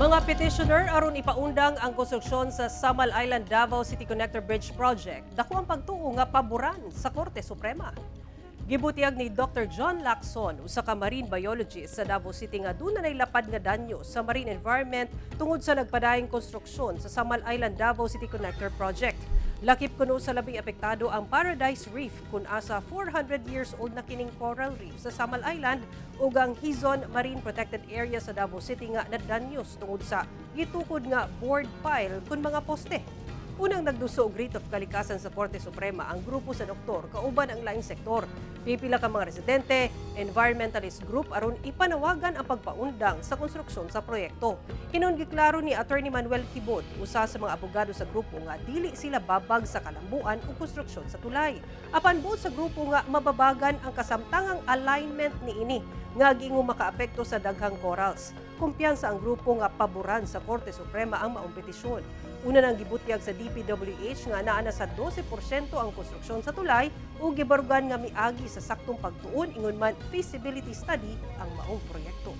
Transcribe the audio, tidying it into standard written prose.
Mga petitioner aron ipaundang ang konstruksyon sa Samal Island Davao City Connector Bridge Project. Dako ang pagtuo nga paboran sa Korte Suprema. Gibutiag ni Dr. John Lacson, usa ka marine biologist sa Davao City nga duna nay lapad nga danyo sa marine environment tungod sa nagpadayong konstruksyon sa Samal Island Davao City Connector Project. Lakip kuno sa labing apektado ang Paradise Reef kung asa 400 years old na kining coral reef sa Samal Island ug ang Hizon Marine Protected Area sa Davao City nga nadanyos tungod sa gitukod nga board pile kun mga poste. Unang nagduso og writ of kalikasan sa Korte Suprema ang grupo sa doktor kauban ang laing sektor. Pipila ka mga residente, environmentalist group aron ipanawagan ang pagpaundang sa konstruksyon sa proyekto. Hinon giklaro ni Attorney Manuel Kibot, usa sa mga abogado sa grupo nga dili sila babag sa kalambuan o konstruksyon sa tulay. Apan buot sa grupo nga mababagan ang kasamtangang alignment niini nga giingong makaapekto sa daghang corals. Kumpiyansa ang grupo nga paboran sa Korte Suprema ang maong petisyon. Una nang gibutyag sa DPWH nga naa na sa 12% ang konstruksyon sa tulay ug gibarugan nga miagi sa saktong pagtuon ingon man feasibility study ang maong proyekto.